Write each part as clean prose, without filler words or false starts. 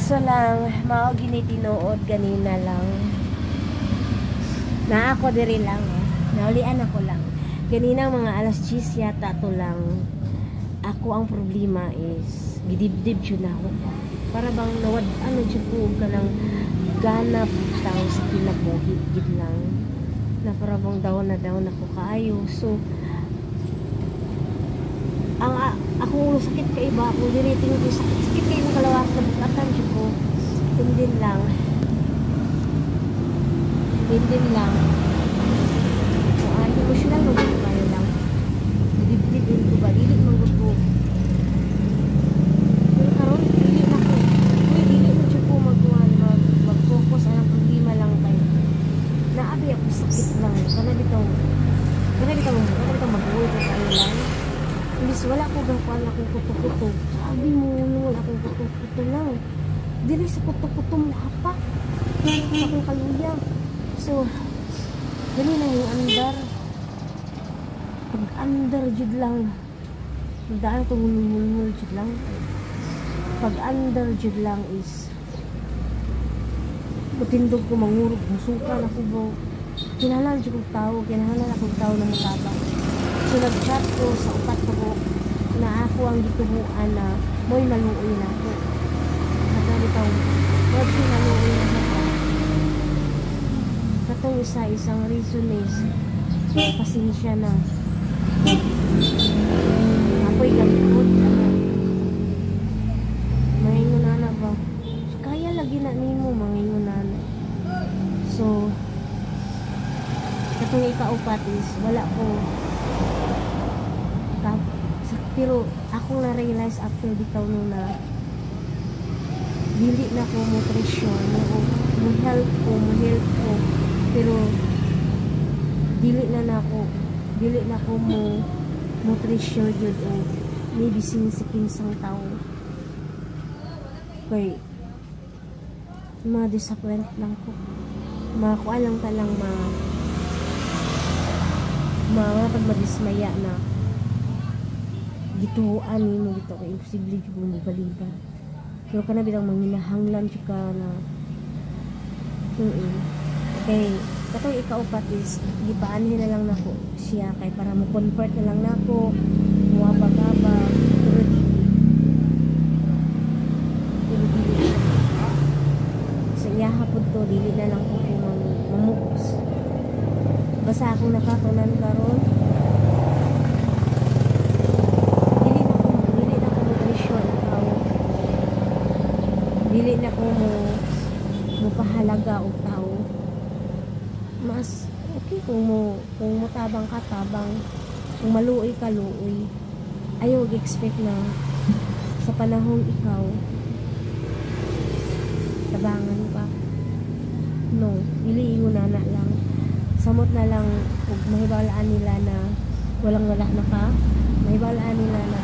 So lang, mao gini tinuod ganina lang. Na ako diri lang, naulian ako lang. Ganina mga alas 10 yata to lang. Ako ang problema is gidibdib jud na ako. Para bang nawad-an na jud ko ka ng ganap tao sa kinabuhi gid lang. Na para bang down ako kaayo. So ang ako ulo sakit kay iba ako diri tingod ko sakit kay yung kalawas na bukatan jud ko. Hindi lang. So emotional mo jud kayo lang. Dibdib din ko ba dili man ko. Pero karon dili na ko. Dili mo jud ko mag-focus ang problema lang kayo. Naabi ako sakit lang. Kana bitaw mag-uwi ko kayo lang. Imbis wala ko gawin akong kuto-kuto. Sabi mo, wala akong kuto-kuto lang. Dili sa kuto-kuto mo hapak. Kaya akong kaluya. So, dali na yung andar. Pag-andar jud lang. Dahil itong mulmul jud lang. Pag-andar jud lang is matindog ko mangurog. Musukan ako ba. Kinahalan jud kong tao. Kinahalan akong tao na matabang. So nag-chat ko sa upat ko na ako ang gitubuan na mo'y maluoy na ako. Katong itong mo'y maluoy na ako. Katong isang reason is pasensya na. Ako'y galikod. Mangingon na ba? Kaya lagi na nimo mangingon na. So katong ikaupat is wala ko. Pero ako na-realize after bitaw nung na dili na ko nutrition mo help ko pero dili na ko mo nutrition jud o maybe sinisikin sang tao kay ma-disappoint lang ko makuha lang talang madismaya na gituan mo gito kay imposible jud mo baliban pero kana bitang manginahanglan jud ka na okay katong ikaupat is gipaanhin na lang nako siya kay para mo convert na lang nako muwabag-abag pero dili sa iya hapon to dili na lang ko mamukos basta akong nakatunan karon dili na ko mo pahalaga og tao mas okay kung motabang ka tabang kung maluoy ka luoy ayaw expect na sa panahong ikaw tabangan pa no dili ingon na lang samot na lang ug mahibalaan nila na wala na ka mahibalaan nila na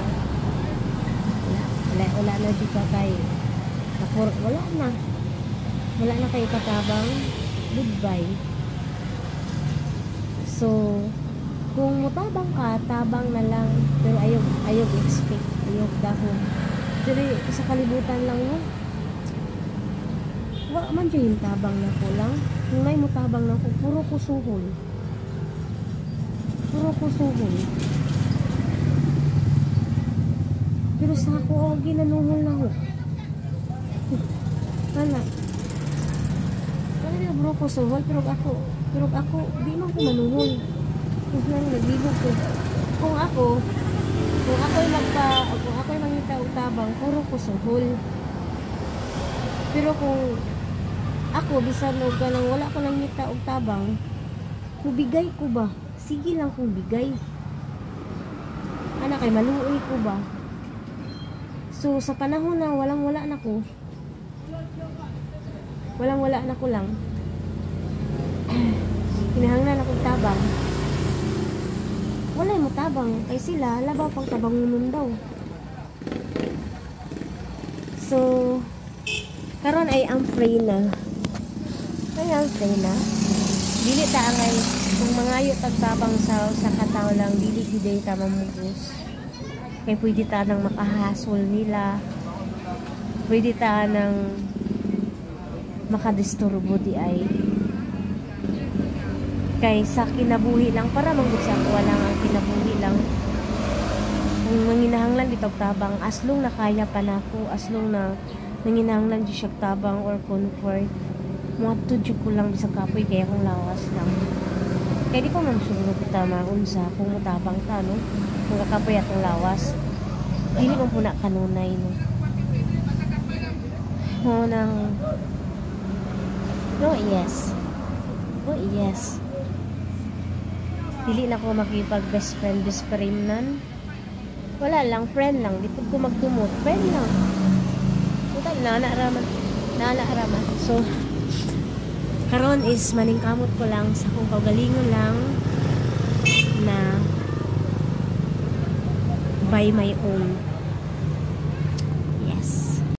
wala na di ka kay wala na kayo katabang goodbye so kung mutabang ka tabang na lang pero ayaw expect ayaw dahon pero sa kalibutan lang mo wala man dyan yung tabang na ko lang kung may mutabang na ko puro kusuhol pero sa ako ginanuhol na ko wala bro ko suhol pero ako di man ko manuhol kung lang naglibog ko kung ako'y mangita og tabang puro ko suhol pero kung ako bisan og kanang wala ko nang ngita og tabang mubigay ko ba sige lang kung bigay ana kay maluoy ko ba so sa panahon na wala na ko lang hinahanglan akong tabang walay mo tabang kay sila labaw pang tabangunon daw so karon ay ang free na dili ta angay kung mangayo tagtabang sa kataw lang dili gid ta mamugos kay pwede ta nang makahasol nila pwede ta ng makadisturbo di ay kay sa kinabuhi lang para manggod sa ako lang ang kinabuhi lang kung manginahanglan di tabang aslong na kaya pa nako aslong na nanginahanglan di siya tabang or comfort mga tudyo ko lang bisag kapoy kaya kung lawas lang kaya di ko man suguro kita maunsa kung mutabang ta no kung kakapoy atong lawas dili mo po na kanunay no mo nang oh yes dili na ko makipag best friend nan wala lang friend lang dito ko magdumot friend lang total naaraman so karon is maningkamot ko lang sa kung kaugalingon lang na by my own